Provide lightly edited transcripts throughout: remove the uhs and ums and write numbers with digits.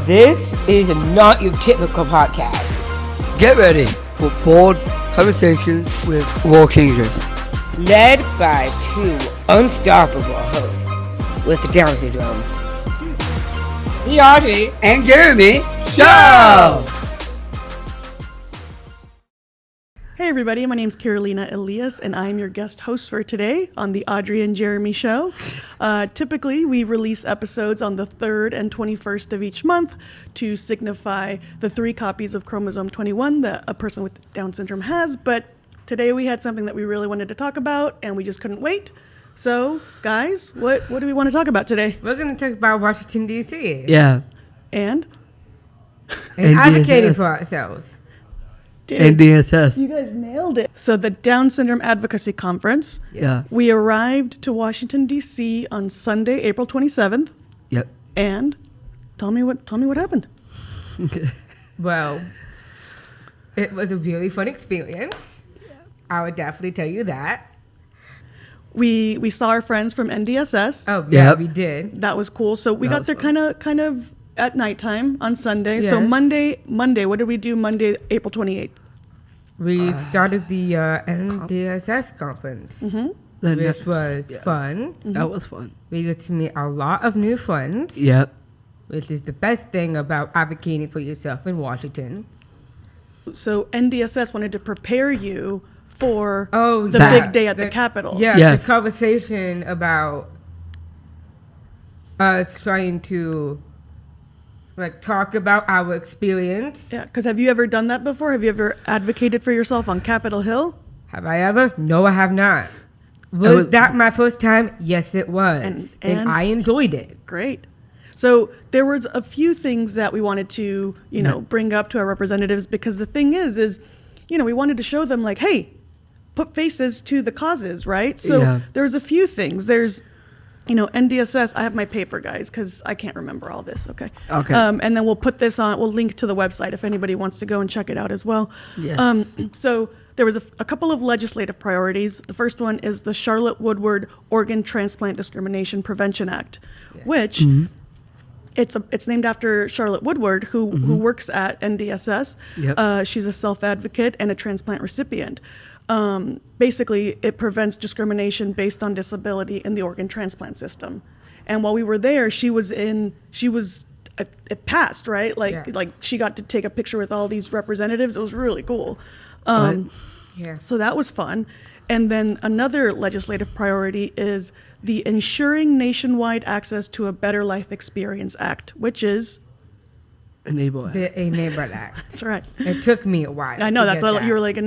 This is not your typical podcast. Get ready for bold conversations with world changers. Led by two unstoppable hosts with Down syndrome. The Audrey And Jeremy Show! Hey everybody, my name's Carolina Elias and I'm your guest host for today on the Audrey and Jeremy Show. Typically, we release episodes on the 3rd and 21st of each month to signify the 3 copies of chromosome 21 that a person with Down syndrome has, but today we had something that we really wanted to talk about and we just couldn't wait. So, guys, what do we want to talk about today? We're going to talk about Washington, D.C. Yeah. And advocating for ourselves. Dude, NDSS. you guys nailed it. So the Down Syndrome Advocacy Conference. Yeah. We arrived to Washington, D.C. on Sunday, April 27th. Yep. And tell me what happened. Well, it was a really fun experience. I would definitely tell you that. We saw our friends from NDSS. Oh, yeah, Yep. we did. That was cool. So we That got was there fun. kind of at nighttime on Sunday. So Yes. Monday, what did we do Monday, April 28th? We started the NDSS conference, which was fun. That was fun. We got to meet a lot of new friends, Yep. which is the best thing about advocating for yourself in Washington. So NDSS wanted to prepare you for Oh, the yeah. big day at the Capitol. Yeah, Yes. the conversation about us trying to talk about our experience. Yeah, because have you ever done that before? Have you ever advocated for yourself on Capitol Hill? Have I ever? No, I have not. Was that my first time? Yes, it was. And- And I enjoyed it. Great. So there was a few things that we wanted to, bring up to our representatives because the thing is, we wanted to show them like, hey, put faces to the causes, right? So Yeah. there's a few things. There's, NDSS, I have my paper, guys, because I can't remember all this, okay? Okay. And then we'll put this on, we'll link to the website if anybody wants to go and check it out as well. Yes. So there was a couple of legislative priorities. The first one is the Charlotte Woodward Organ Transplant Discrimination Prevention Act, which it's named after Charlotte Woodward, who works at NDSS. Yep. She's a self-advocate and a transplant recipient. Basically, it prevents discrimination based on disability in the organ transplant system. And while we were there, it passed, right? Like she got to take a picture with all these representatives. It was really cool. Yeah. So that was fun. And then another legislative priority is the Ensuring Nationwide Access to a Better Life Experience Act, which is, Enable it. The Enabler Act. that's right. It took me a while. I know, to that's get what that. you were like,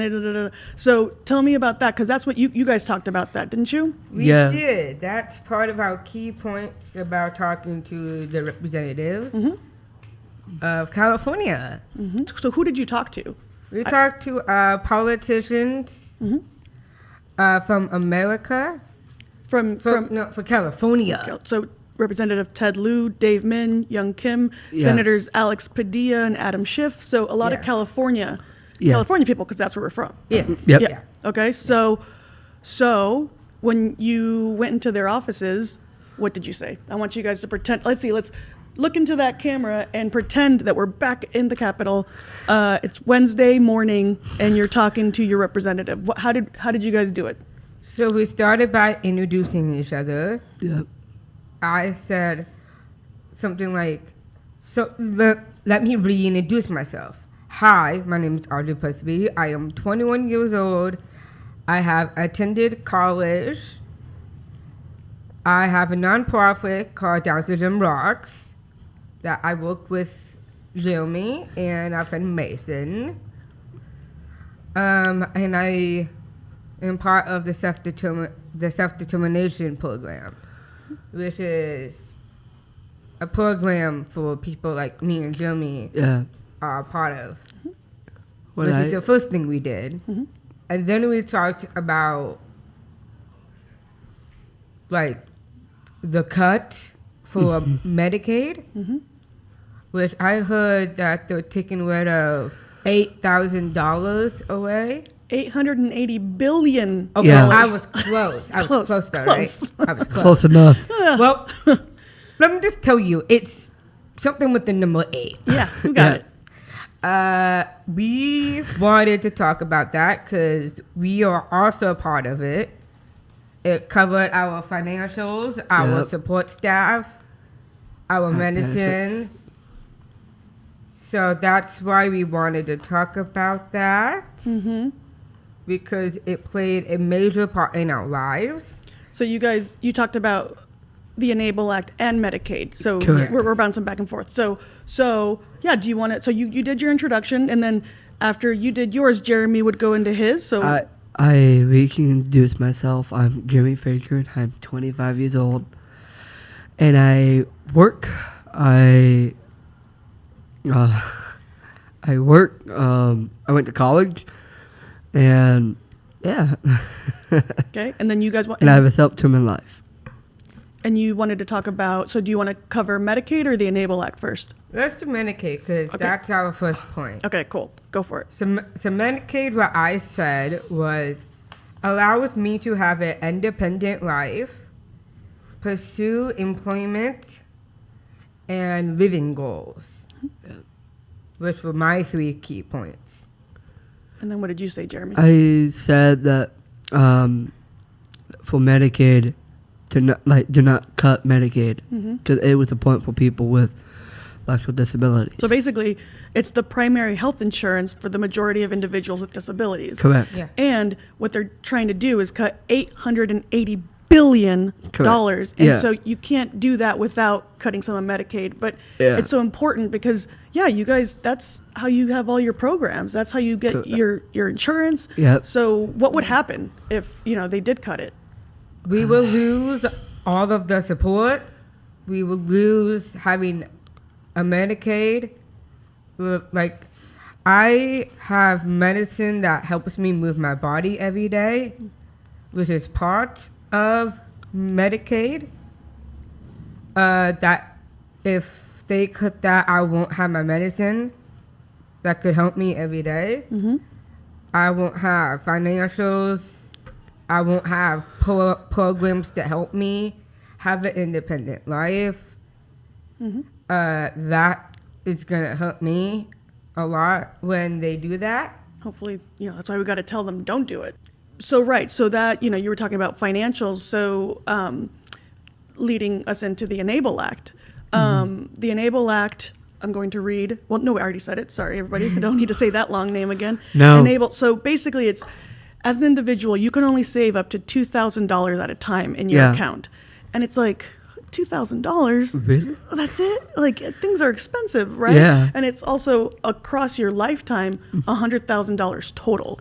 so tell me about that, because that's what you guys talked about that, didn't you? We Yes. did. That's part of our key points about talking to the representatives of California. So who did you talk to? We talked to politicians from America, for California. So Representative Ted Lieu, Dave Min, Young Kim, Yeah. Senators Alex Padilla and Adam Schiff. So a lot of Yeah. California Yeah. people, because that's where we're from. Yes. Yep. Yeah. Okay, so when you went into their offices, what did you say? I want you guys to pretend. Let's look into that camera and pretend that we're back in the Capitol. It's Wednesday morning, and you're talking to your representative. How did you guys do it? So we started by introducing each other. Yep. I said something like, let me reintroduce myself. Hi, my name is Audrey Presby. I am 21 years old. I have attended college. I have a nonprofit called Down Syndrome Rocks that I work with Jeremy and our friend Mason. And I am part of the self-determination program, which is a program for people like me and Jeremy Yeah. are part of. What This I- is the first thing we did. And then we talked about the cut for Medicaid, which I heard that they're taking rid of $8,000 away. $880 billion. Okay, Yeah. I was close. I was Close, close though, close. right? I was Close enough. Well, let me just tell you, it's something with the number 8. Yeah, you got it. We wanted to talk about that because we are also a part of it. It covered our financials, our support staff, our medicine. Benefits. So that's why we wanted to talk about that. Because it played a major part in our lives. So you talked about the Enable Act and Medicaid. So Correct. we're bouncing back and forth. So yeah, do you want to, so you did your introduction, and then after you did yours, Jeremy would go into his. So I reintroduce myself. I'm Jeremy Frazier. I'm 25 years old, and I work. I work. I went to college, and yeah. okay, and then you guys want, And I have a self-determined life. and you wanted to talk about. So do you want to cover Medicaid or the Enable Act first? Let's do Medicaid because that's our first point. Okay, cool. Go for it. So Medicaid, what I said was, allows me to have an independent life, pursue employment, and living goals, which were my 3 key points. And then what did you say, Jeremy? I said that for Medicaid, do not cut Medicaid because it was a point for people with actual disabilities. So basically, it's the primary health insurance for the majority of individuals with disabilities. Correct. Yeah. And what they're trying to do is cut $880 billion. Correct. And Yeah. so you can't do that without cutting some of Medicaid. But Yeah. it's so important because, yeah, you guys, that's how you have all your programs. That's how you get Correct. your insurance. Yep. So what would happen if, they did cut it? We will lose all of the support. We will lose having a Medicaid. Like, I have medicine that helps me move my body every day, which is part of Medicaid. That if they cut that, I won't have my medicine that could help me every day. I won't have financials. I won't have programs to help me have an independent life. That is going to help me a lot when they do that. Hopefully, that's why we got to tell them don't do it. So, right. So that, you were talking about financials. So leading us into the Enable Act. The Enable Act, I'm going to read. Well, no, I already said it. Sorry, everybody. I don't need to say that long name again. No. Enable. So basically, it's as an individual, you can only save up to $2,000 at a time in your account. And it's like, $2,000? Really? That's it? Like, things are expensive, right? Yeah. And it's also across your lifetime, $100,000 total.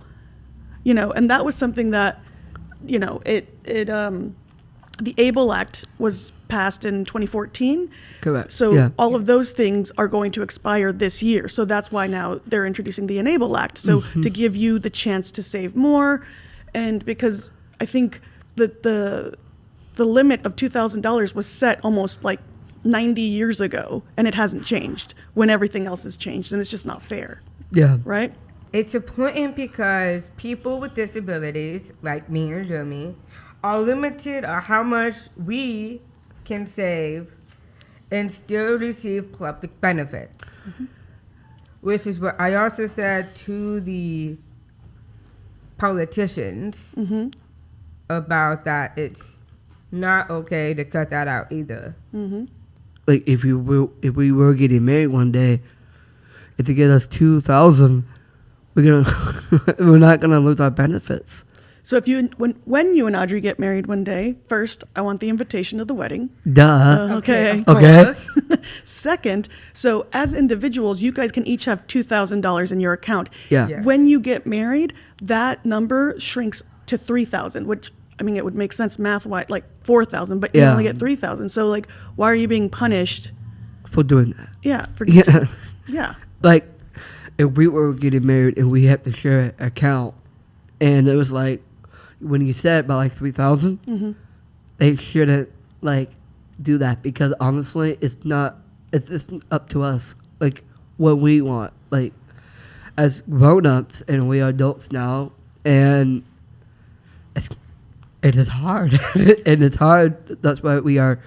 And that was something that, the ABLE Act was passed in 2014. Correct. So Yeah. all of those things are going to expire this year. So that's why now they're introducing the Enable Act. So to give you the chance to save more. And because I think that the limit of $2,000 was set almost like 90 years ago, and it hasn't changed when everything else has changed. And it's just not fair, Yeah. right? It's important because people with disabilities, like me and Jeremy, are limited on how much we can save and still receive public benefits. Which is what I also said to the politicians about that. It's not okay to cut that out either. Like if we were getting married one day, if they get us $2,000, we're not gonna lose our benefits. So when you and Audrey get married one day, first, I want the invitation to the wedding. Duh. Okay. of Okay. course. Second, so as individuals, you guys can each have $2,000 in your account. Yeah. Yeah. When you get married, that number shrinks to $3,000, which, I mean, it would make sense math-wise, like $4,000, but you Yeah. only get $3,000. So, like, why are you being punished? For doing that. Yeah. Yeah. Yeah. Like if we were getting married and we had to share an account, and it was like when you said about like 3,000, they shouldn't like do that because honestly, it's up to us like what we want like as grown-ups, and we are adults now, and it is hard. And it's hard. That's why we are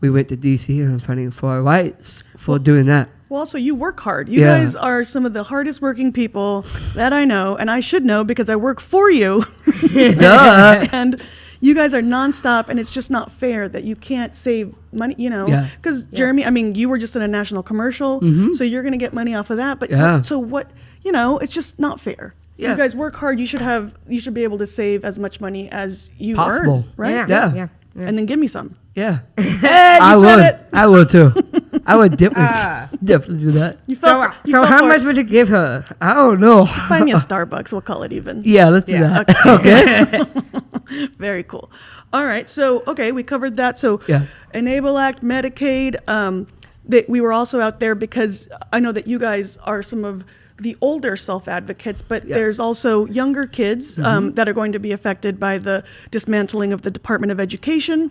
we went to DC and fighting for our rights for doing that. Well, also, you work hard. You Yeah. guys are some of the hardest working people that I know, and I should know because I work for you. Duh. And you guys are nonstop, and it's just not fair that you can't save money, Yeah. Because, Jeremy, I mean, you were just in a national commercial, so you're going to get money off of that. But Yeah. so what, it's just not fair. Yeah. You guys work hard. You should be able to save as much money as you Possible. earn, right? Yeah. Yeah. And then give me some. Yeah. Hey, I you said would. it. I would too. I would definitely do that. You So, fell for- you so fell how for much it. would you give her? I don't know. Find me a Starbucks. We'll call it even. Yeah, let's do Yeah. that. Okay. Very cool. All right. So, we covered that. So, Yeah. Enable Act, Medicaid. That we were also out there because I know that you guys are some of the older self-advocates, but Yeah. there's also younger kids that are going to be affected by the dismantling of the Department of Education.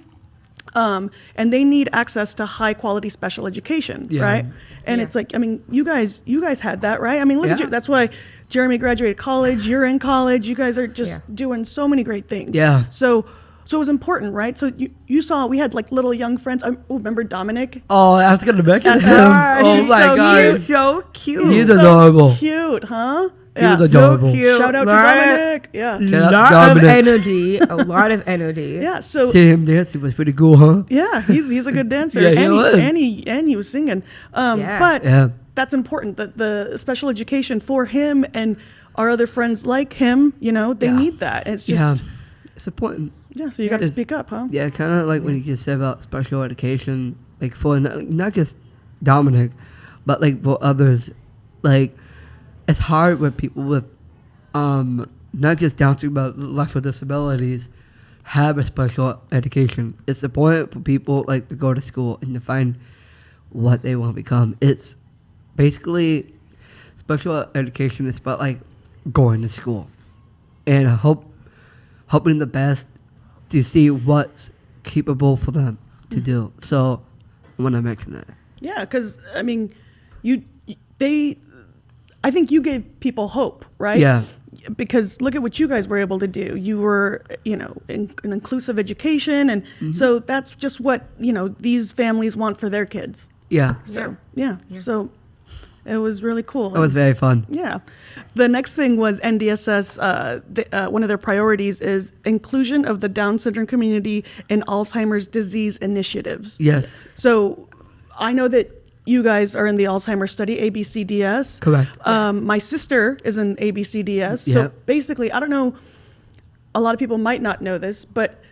And they need access to high quality special education, Yeah. right? And it's like, I mean, you guys had that, right? I mean, look at Yeah. you. That's why Jeremy graduated college. You're in college. You guys are just Yeah. doing so many great things. Yeah. So it was important, right? So you saw we had like little young friends. Remember Dominic? Oh, I was gonna mention him. God, Oh he's my so god. He's so cute. He's So adorable. Cute, huh? He's so adorable. cute. Shout out to Lot of- Dominic. Yeah. Shout out lot of Dominic. energy. A lot of energy. Yeah. So Seeing him dancing was pretty cool, huh? yeah, he's a good dancer. Yeah, he and, was. and he was singing. Yeah. But Yeah. that's important that the special education for him and our other friends like him, they Yeah. need that. And it's Yeah. just It's important. so you got to It's- speak up, huh? Yeah, kind of like when you just said about special education, like for not just Dominic, but like for others, like it's hard with people with not just Down syndrome but intellectual disabilities have a special education. It's important for people like to go to school and to find what they want to become. It's basically special education is about like going to school and hoping the best to see what's capable for them to do. So I want to mention that. Yeah, because I mean, I think you gave people hope, right? Yeah. Because look at what you guys were able to do. You were, in an inclusive education, and so that's just what these families want for their kids. Yeah, So yeah. So it was really cool. that was very fun. Yeah. The next thing was NDSS. One of their priorities is inclusion of the Down syndrome community in Alzheimer's disease initiatives. Yes, So I know that you guys are in the Alzheimer's study, ABCDS. correct. My sister is in ABCDS. So Yep. basically, I don't know, a lot of people might not know this, but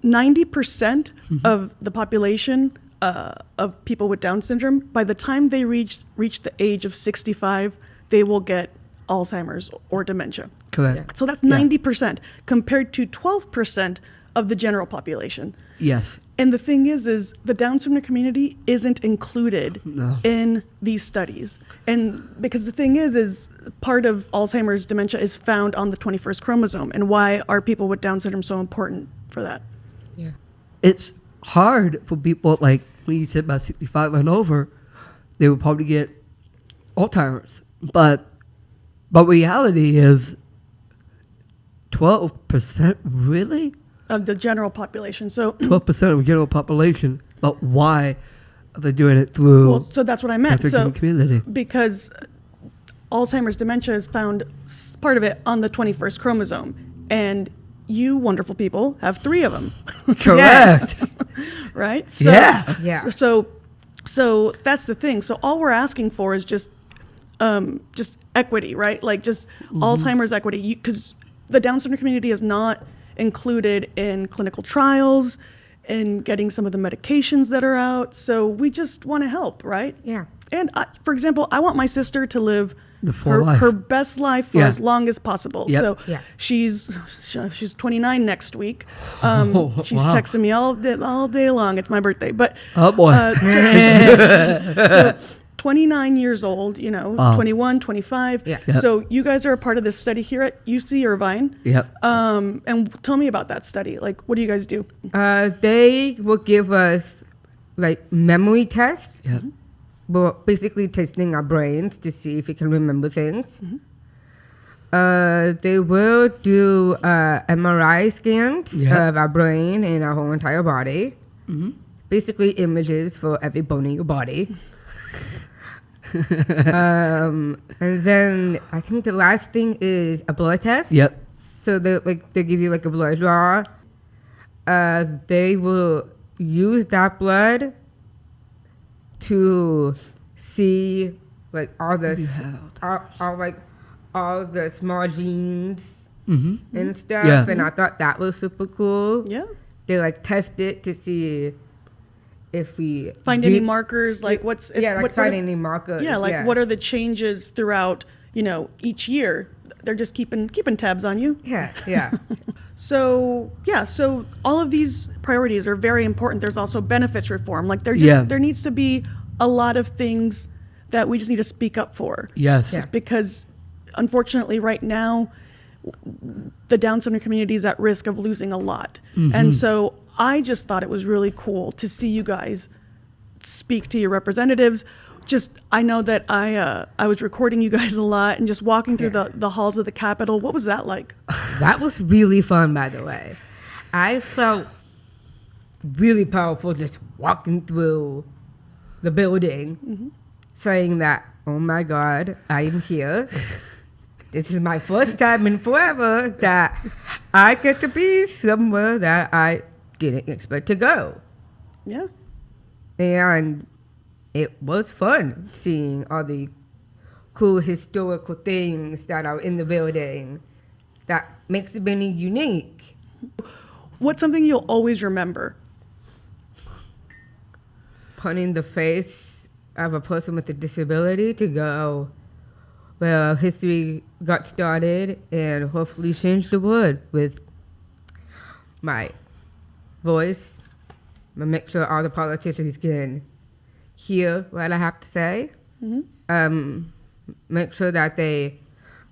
90% of the population of people with Down syndrome, by the time they reach the age of 65, they will get Alzheimer's or dementia. Correct. So that's 90% compared to 12% of the general population. Yes. And the thing is the Down syndrome community isn't included No. in these studies. And because the thing is part of Alzheimer's dementia is found on the 21st chromosome. And why are people with Down syndrome so important for that? Yeah. It's hard for people like when you said about 65 and over, they would probably get Alzheimer's. But reality is 12% really? Of the general population. So 12% of the general population. But why are they doing it through well, so that's what I meant. the So community? because Alzheimer's dementia is found part of it on the 21st chromosome. And you wonderful people have 3 of them. Correct. Right? So, Yeah. Yeah. So that's the thing. So all we're asking for is just equity, right? Like just Alzheimer's equity. Because the Down syndrome community is not included in clinical trials, in getting some of the medications that are out. So we just want to help, right? Yeah. And for example, I want my sister to live The full life. her best life for Yeah. as long as possible. Yep. So Yeah. she's 29 next week. She's wow. texting me all day long. It's my birthday, but Oh, boy. so 29 years old, 21, 25. Yeah. Yep. So you guys are a part of this study here at UC Irvine. Yep. And tell me about that study. Like, what do you guys do? They will give us like memory tests, Yep. but basically testing our brains to see if we can remember things. They will do MRI scans Yep. of our brain and our whole entire body. basically images for every bone in your body. And then I think the last thing is a blood test. Yep. So they give you like a blood draw. They will use that blood to see like all the all the small genes and stuff. Yeah. And I thought that was super cool. Yeah. They like test it to see if we Find any markers, like what's... find any markers. Yeah, like what are the changes throughout, each year? They're just keeping tabs on you. Yeah. So all of these priorities are very important. There's also benefits reform. Like there needs to be a lot of things that we just need to speak up for. Yes. Just because, unfortunately, right now, the Down syndrome community is at risk of losing a lot. And so I just thought it was really cool to see you guys speak to your representatives. I know that I was recording you guys a lot and just walking through the halls of the Capitol. What was that like? That was really fun, by the way. I felt really powerful just walking through the building, saying that, oh my God, I am here. This is my first time in forever that I get to be somewhere that I didn't expect to go. Yeah. And it was fun seeing all the cool historical things that are in the building that makes it really unique. What's something you'll always remember? Punting the face of a person with a disability to go where history got started and hopefully change the world with my voice. I make sure all the politicians can hear what I have to say. Make sure that they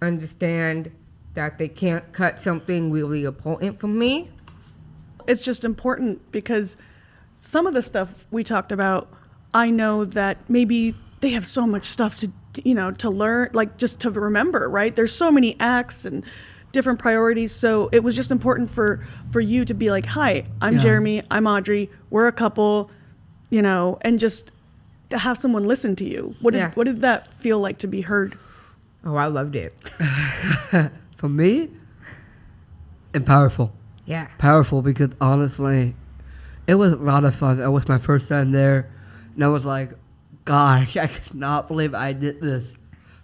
understand that they can't cut something really important from me. It's just important because some of the stuff we talked about, I know that maybe they have so much stuff to learn, like just to remember, right? There's so many acts and different priorities. So it was just important for you to be like, hi, I'm Jeremy, I'm Audrey, we're a couple, and just to have someone listen to you. What did that feel like to be heard? Oh, I loved it. For me, and powerful. Yeah. Powerful because honestly, it was a lot of fun. It was my first time there. And I was like, gosh, I could not believe I did this.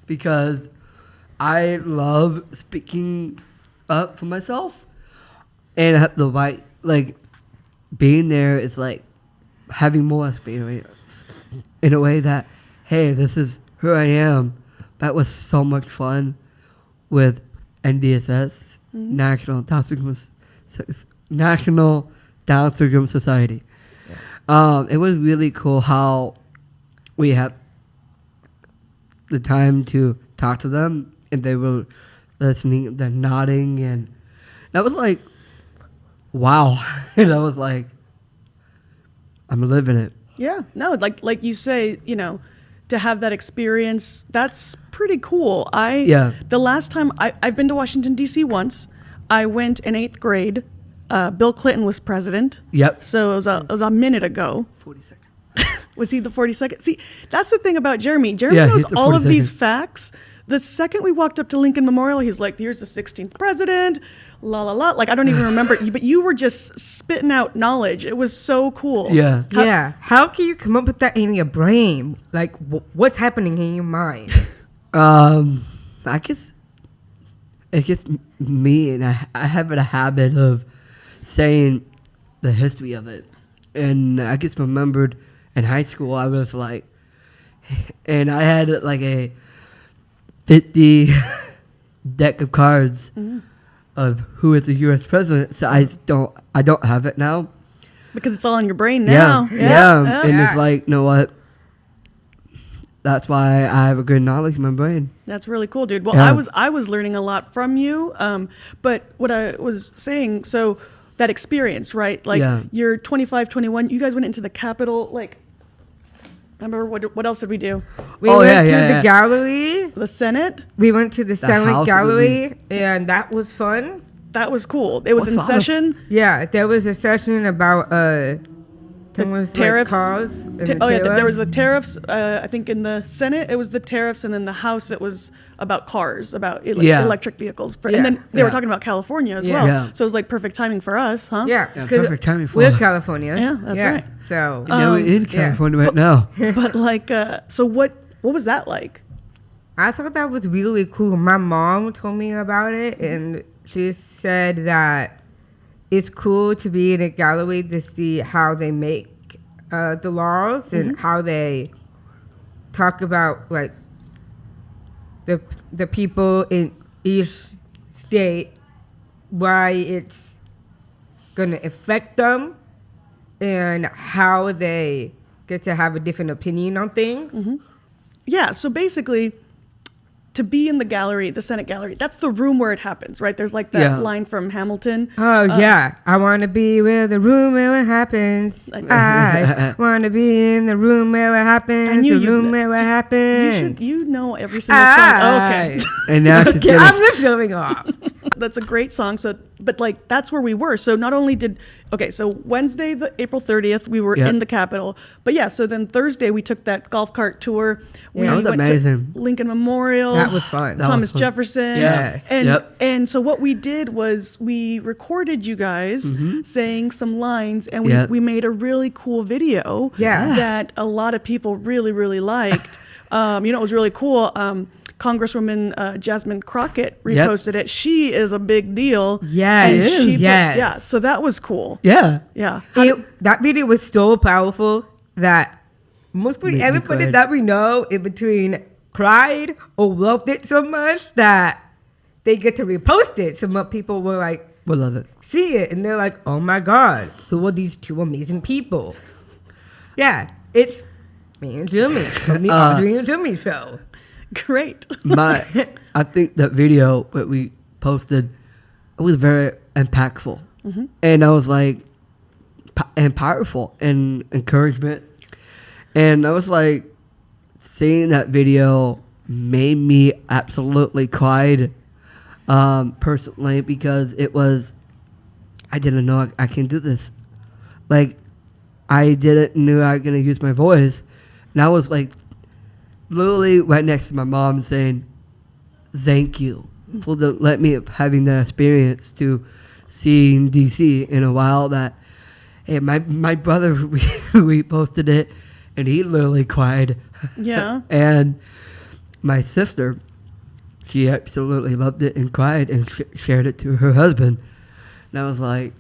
Because I love speaking up for myself. And I have the right, being there is like having more experience. In a way that, hey, this is who I am. That was so much fun with NDSS, National Down Syndrome Society. It was really cool how we had the time to talk to them, and they were listening, they're nodding, and that was like, wow. And I was like, I'm living it. Yeah, no, like you say, to have that experience, that's pretty cool. The last time I've been to Washington, D.C. once. I went in 8th grade. Bill Clinton was president. Yep. So it was a minute ago. 42nd. Was he the 42nd? See, that's the thing about Jeremy. Jeremy Yeah, knows he's the all of 42nd. these facts. The second we walked up to Lincoln Memorial, he's like, here's the 16th president, la, la, la. Like, I don't even remember. But you were just spitting out knowledge. It was so cool. Yeah. How can you come up with that in your brain? Like, what's happening in your mind? I guess it's just me, and I have a habit of saying the history of it. And I just remembered in high school, I was like, and I had like a 50 deck of cards of who is the U.S. president. So I don't have it now. Because it's all in your brain now. Yeah. And it's like, you know what? That's why I have a good knowledge in my brain. That's really cool, dude. Well, I was learning a lot from you. But what I was saying, so that experience, right? Like you're 25, 21. You guys went into the Capitol. Like, remember what else did we do? We went to the gallery. The Senate. We went to the Senate House gallery, and that was fun. That was cool. It was in session. Yeah, there was a session about There was tariffs. like cars. And the There was the tariffs. tariffs. I think in the Senate it was the tariffs, and then the House it was about cars, about Yeah. electric vehicles. Yeah. And then they were Yeah. talking about California as Yeah. well. Yeah. So it was like perfect timing for us, huh? Yeah, Yeah, 'cause perfect timing for we're us. California. Yeah, that's right. So Yeah, we're in California right now. But like, so what was that like? I thought that was really cool. My mom told me about it, and she said that it's cool to be in a gallery to see how they make the laws and how they talk about like the people in each state, why it's gonna affect them, and how they get to have a different opinion on things. Yeah, so basically, to be in the gallery, the Senate gallery, that's the room where it happens, right? There's like that Yeah. line from Hamilton. Oh yeah, I want to be where the room where it happens. I want to be in the room where it happens. I knew the you- room where it happens. You know every single song. Oh, okay. And now she's Okay, gonna- I'm just showing off. That's a great song. So, but like that's where we were. So not only so Wednesday, April 30th, we were Yep. in the Capitol. But yeah, so then Thursday we took that golf cart tour. We That was went amazing. to Lincoln Memorial. That was fun. That Thomas was fun. Jefferson. Yes. And Yep. and so what we did was we recorded you guys saying some lines, and Yep. we made a really cool video. Yeah. That a lot of people really really liked. It was really cool. Congresswoman Jasmine Crockett Yep. reposted it. She is a big deal. Yes, And She is. yes. yeah. So that was cool. Yeah. Yeah. That video was so powerful that mostly Made me everybody cry. that we know in between cried or loved it so much that they get to repost it. Some people were like, We love it. see it, and they're like, oh my God, who are these two amazing people? Yeah, it's me and Jimmy from the Audrey and Jimmy show. Great. I think that video that we posted, it was very impactful. And I was like, and powerful and encouragement. And I was like, seeing that video made me absolutely cried personally, because it was, I didn't know I can do this. Like, I didn't know I was going to use my voice. And I was like, literally right next to my mom saying, thank you for let me having the experience to seeing DC in a while. That, hey, my brother, we posted it, and he literally cried. Yeah. And my sister, she absolutely loved it and cried and shared it to her husband. And I was like,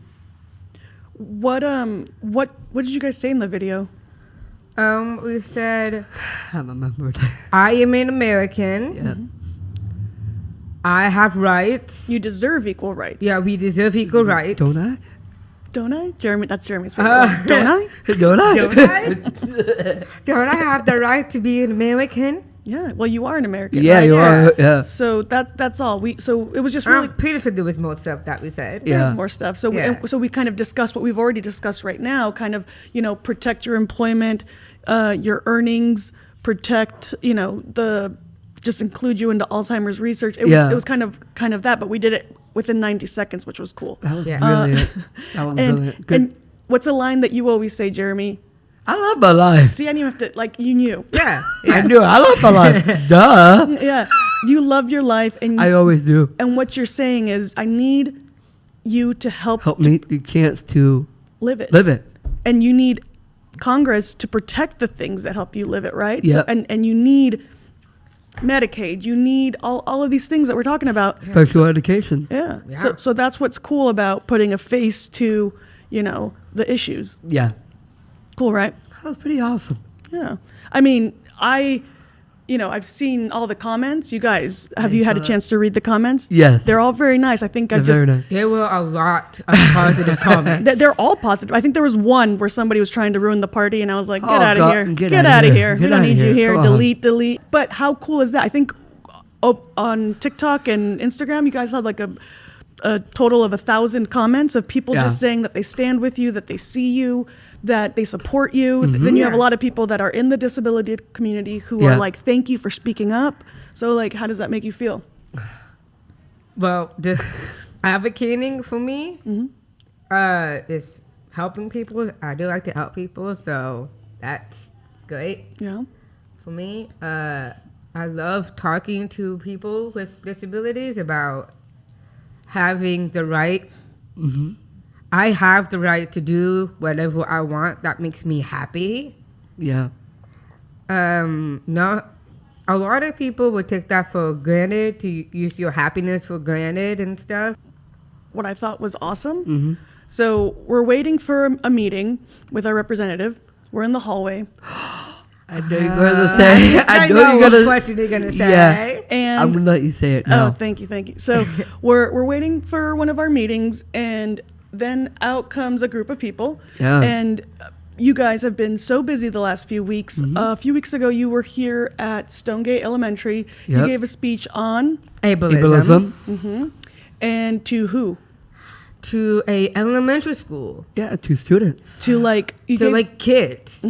What did you guys say in the video? We said, I remembered. I am an American. Yeah. I have rights. You deserve equal rights. Yeah, we deserve equal rights. Don't I? Don't I? Jeremy, that's Jeremy's favorite one. Don't I? Don't I? Don't I? Don't I have the right to be an American? Yeah. Well, you are an American. Yeah, right? you Yeah. are. Yeah. So that's all. So it was just really I'm pretty sure there was more stuff that we said. Yeah. there's more stuff. So Yeah. we kind of discussed what we've already discussed right now. Kind of protect your employment, your earnings, protect just include you into Alzheimer's research. It Yeah. was kind of that, but we did it within 90 seconds, which was cool. That was Yeah. brilliant. That was brilliant. Good. And what's a line that you always say, Jeremy? I love my life. See, I didn't have to you knew. Yeah. I knew I love my life. Duh. Yeah, you love your life, and I always do. and what you're saying is, I need you to help Me the chance to live it. live it. And you need Congress to protect the things that help you live it, right? Yep. So, and you need Medicaid, you need all of these things that we're talking about. Special education. Yeah. Yeah. So that's what's cool about putting a face to, the issues. Yeah. Cool, right? That was pretty awesome. Yeah. I mean, I've seen all the comments. You guys, have you had a chance to read the comments? Yes. They're all very nice. I think They're very nice. There were a lot of positive comments. they're all positive. I think there was one where somebody was trying to ruin the party, and I was like, "Get Oh, out of God, here! get Get outta out of here. here! Get We don't outta need you here. here! Come on." Delete!" But how cool is that? I think on TikTok and Instagram, you guys had like a total of 1,000 comments of people Yeah. just saying that they stand with you, that they see you, that they support you. Then you have a Yeah. lot of people that are in the disability community who Yeah. are like, "Thank you for speaking up." So like, how does that make you feel? Well, just advocating for me is helping people. I do like to help people, so that's great Yeah. for me. I love talking to people with disabilities about having the right. I have the right to do whatever I want. That makes me happy. Yeah. Not a lot of people would take that for granted, to use your happiness for granted and stuff. What I thought was awesome. So we're waiting for a meeting with our representative. We're in the hallway. I know you're going to say. I know you're what going to. question you're gonna say. Yeah. And I'm gonna let you say it now. oh, thank you. So we're waiting for one of our meetings, and then out comes a group of people. Yeah. And you guys have been so busy the last few weeks. A few weeks ago, you were here at Stonegate Elementary. You Yep. gave a speech on, Ableism. and to who? To a elementary school. Yeah, to students. To like you To gave, like kids.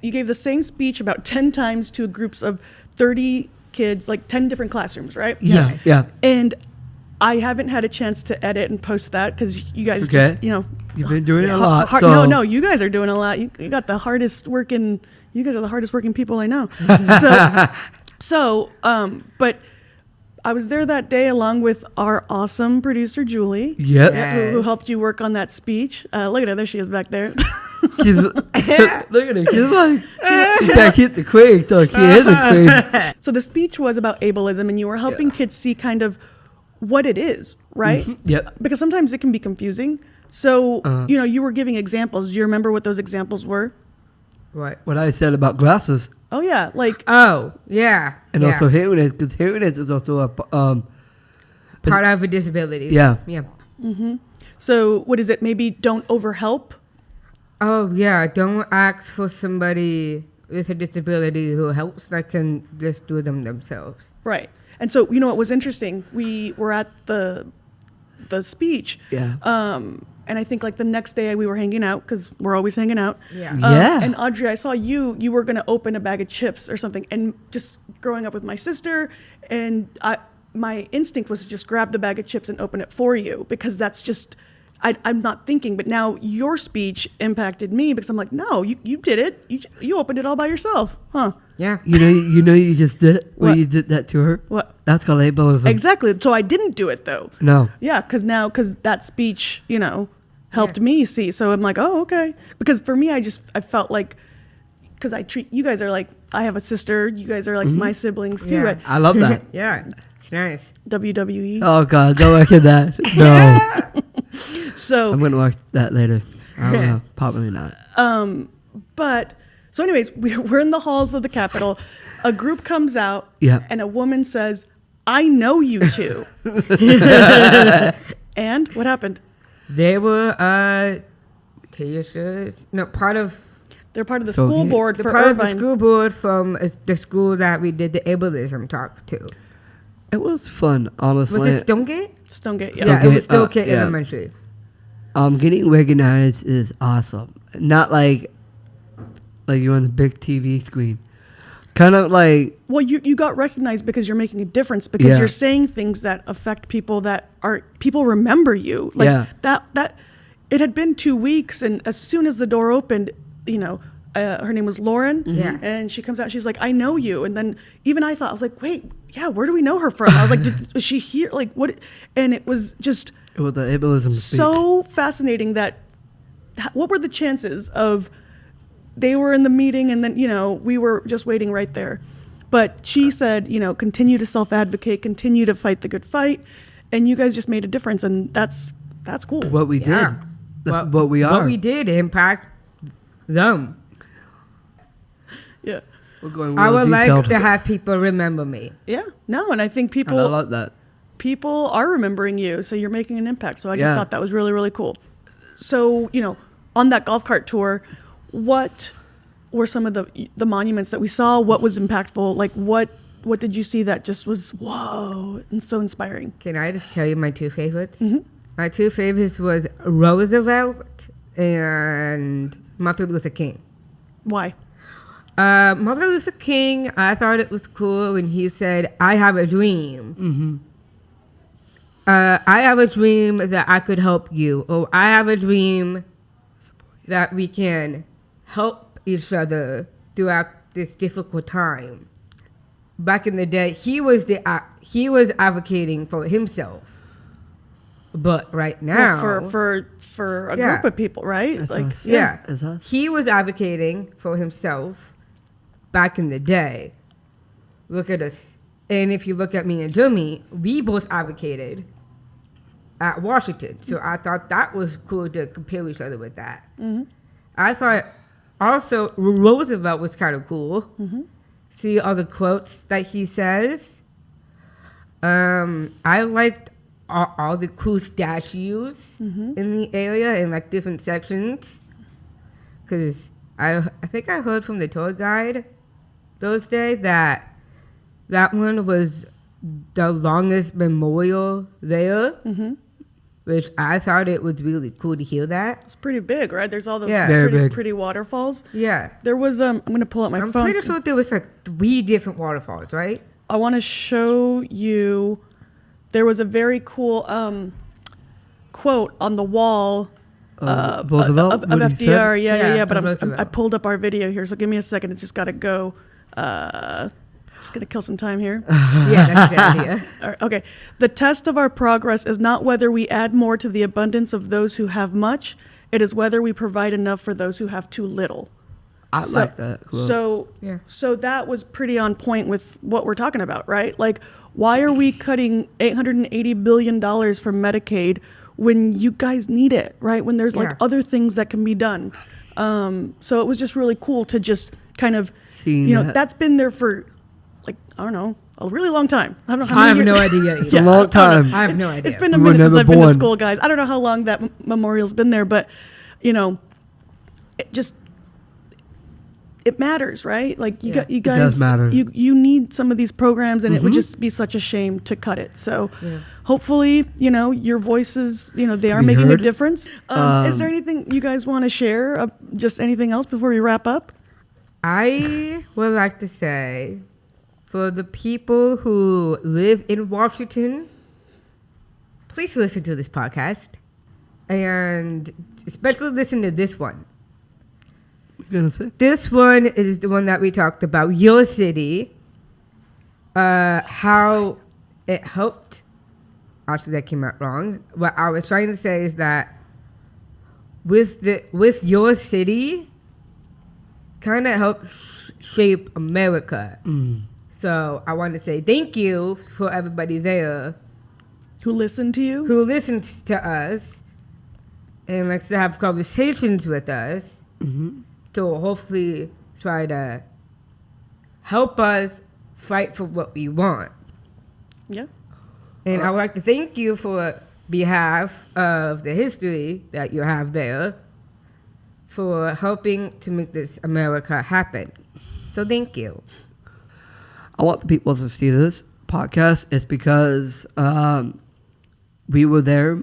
you gave the same speech about 10 times to groups of 30 kids, like 10 different classrooms, right? Yeah, Yes. yeah. And I haven't had a chance to edit and post that because you guys Okay. just, you know, You've been doing a ha- lot. hard- so no, you guys are doing a lot. You got the hardest working. You guys are the hardest working people I know. But I was there that day along with our awesome producer Julie, Yep. Yeah. who helped you work on that speech. Look at her, there she is back there. She's, look at her. She's like, she can't keep the queen till she is a queen. So the speech was about ableism, and you were helping kids see kind of what it is, right? Yep. Because sometimes it can be confusing. So, you were giving examples. Do you remember what those examples were? What? What I said about glasses Oh, yeah. Like, Oh, yeah. and yeah. also hearing aids, because hearing aids is also a part of a disability. Yeah. Yeah. so what is it? Maybe don't overhelp? Oh, yeah. Don't ask for somebody with a disability who helps that can just do them themselves. Right. And so, what was interesting? We were at the speech. Yeah. And I think like the next day we were hanging out because we're always hanging out. Yeah. Yeah. And Audrey, I saw you were going to open a bag of chips or something. And just growing up with my sister, and my instinct was to just grab the bag of chips and open it for you because that's just, I'm not thinking. But now your speech impacted me because I'm like, no, you did it. You opened it all by yourself. Huh? Yeah. You just did it when What? you did that to her. What? That's called ableism. Exactly. So I didn't do it though. No. Yeah, because that speech, helped me see. So I'm like, oh, okay. Because for me, I felt like, because I treat you guys are like, I have a sister. You guys are like my siblings too. Yeah. Right? I love that. Yeah. It's nice. WWE. Oh God, don't look at that. No, So, I'm gonna watch that later. I don't know, probably not. but so, anyways, we're in the halls of the Capitol. A group comes out, Yeah. and a woman says, "I know you two." And what happened? They were teachers. No, part of They're part of the So school he- board the for part of the Irvine. school board from the school that we did the ableism talk to. It was fun, honestly. Was it Stonegate? Stonegate. So Yeah. Yeah, it was Stonegate, Stonegate yeah. Elementary. Getting recognized is awesome. Not like you're on the big TV screen. Kind of like Well, you got recognized because you're making a difference because Yeah. you're saying things that affect people that are people remember you. Like Yeah. that it had been 2 weeks, and as soon as the door opened, her name was Lauren, Yeah. and she comes out. She's like, "I know you," and then even I thought, I was like, "Wait, yeah, where do we know her from?" I was like, "Was she here? Like what?" And it was just it was the ableism speak. so fascinating that what were the chances of they were in the meeting and then we were just waiting right there, but she said continue to self-advocate, continue to fight the good fight, and you guys just made a difference, and that's cool. What we Yeah. did. That's what we are. What we did impact them. Yeah, We're going I real would like detailed. to have people remember me. yeah, no, and I think And I love that. people are remembering you, so you're making an impact. So I just Yeah. thought that was really, really cool. So, on that golf cart tour, what were some of the monuments that we saw? What was impactful? Like what did you see that just was whoa and so inspiring? Can I just tell you my two favorites? My two favorites was Roosevelt and Martin Luther King. Why? Martin Luther King, I thought it was cool when he said, "I have a dream." I have a dream that I could help you, or I have a dream that we can help each other throughout this difficult time. Back in the day, he was advocating for himself, but right now, for a group of people, right? That's Like, us. yeah, It's us. he was advocating for himself back in the day. Look at us. And if you look at me and Jimmy, we both advocated at Washington. So I thought that was cool to compare each other with that. Mm-hmm. I thought also Roosevelt was kind of cool. Mm-hmm. See all the quotes that he says. I liked all the cool statues Mm-hmm. in the area in like different sections. Because I think I heard from the tour guide those days that one was the longest memorial there, Mm-hmm. which I thought it was really cool to hear that. It's pretty big, right? There's all those Yeah. Very pretty, big. pretty waterfalls. Yeah. There was I'm gonna pull up my I'm phone. pretty sure there was like 3 different waterfalls, right? I want to show you. There was a very cool quote on the wall Roosevelt, of what he FDR. said? Yeah. of But Roosevelt. I pulled up our video here, so give me a second. It's just got to go. Just gonna kill some time here. Yeah, that's a good idea. All right, okay. The test of our progress is not whether we add more to the abundance of those who have much. It is whether we provide enough for those who have too little. I like that. Cool. Yeah. So that was pretty on point with what we're talking about, right? Like, why are we cutting $880 billion from Medicaid when you guys need it, right? When there's like Yeah. other things that can be done. So it was just really cool to just kind of, Seeing you know, that. that's been there for like, I don't know, a really long time. I don't know how I many have no years- idea. It's a long time. I have no idea. It's been a We were minute since never I've been to born. school, guys. I don't know how long that memorial's been there, but, you know, it matters, right? Like you Yeah. you It guys, does matter. You need some of these programs, and it would just be such a shame to cut it. So, hopefully, you know, your voices, you know, they are be making a heard. difference. Is there anything you guys want to share? Just anything else before we wrap up? I would like to say, for the people who live in Washington, please listen to this podcast. And especially listen to this one. Gonna say? This one is the one that we talked about, your city, how it helped. Actually, that came out wrong. What I was trying to say is that with your city, kind of helped shape America. So I want to say thank you for everybody there Who listened to you? who listened to us and likes to have conversations with us. To hopefully try to help us fight for what we want. Yeah. And I would like to thank you for behalf of the history that you have there for helping to make this America happen. So thank you. I want the people to see this podcast. It's because we were there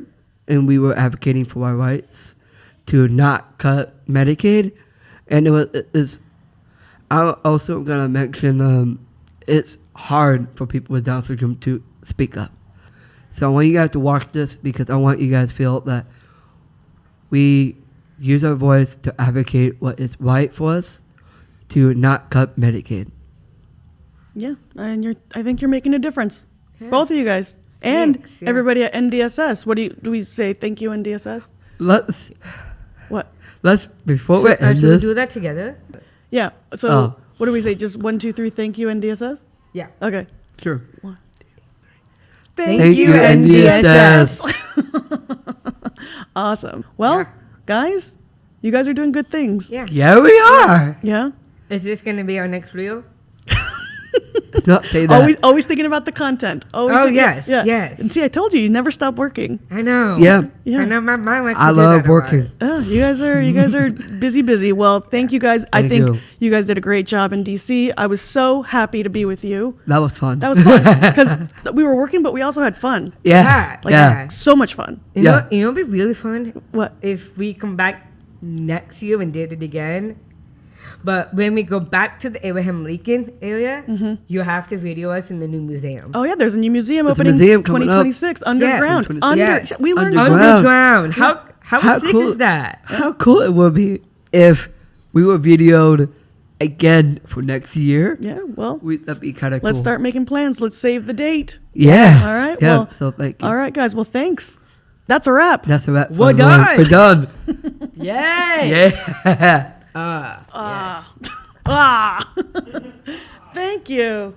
and we were advocating for our rights to not cut Medicaid. And I also going to mention it's hard for people with Down syndrome to speak up. So I want you guys to watch this because I want you guys to feel that we use our voice to advocate what is right for us to not cut Medicaid. Yeah. And I think you're making a difference. Both of you guys. And Thanks, yeah. everybody at NDSS. Do we say thank you, NDSS? Let's before we Should end we this. do that together? Yeah. So Oh. what do we say? Just 1, 2, 3. Thank you, NDSS. Yeah. Okay. Sure. 1, 2, 3. Thank you, NDSS. Awesome. Well, Yeah. guys, you guys are doing good things. Yeah. Yeah, we are. Yeah. Is this going to be our next reel? Let's not say that. Always thinking about the content. Always Oh, thinking- yes, yeah. yes. And see, I told you, you never stop working. I know. Yeah. Yeah. I know my mind likes I to do love that a lot. working. You guys are busy. Well, thank you guys. I Thank think you. you guys did a great job in DC. I was so happy to be with you. That was fun. That was fun because we were working, but we also had fun. yeah. Like yeah. so much fun. You Yeah. know, you know, it'd be really fun What? if we come back next year and did it again. But when we go back to the Abraham Lincoln area, you have to video us in the new museum. Oh yeah, there's a new museum There's a opening museum coming up. 2026 underground. Yes. Under Yes. we learned Underground. Underground. How sick is that? How cool it would be if we were videoed again for next year. Yeah, well, That'd be kind of cool. let's start making plans. Let's save the date. Yeah. All right. Yeah. Well, So thank you. all right, guys. Well, thanks. That's a wrap. That's a wrap. We're for done. We're done. Yay! Yeah. Ah. Thank you.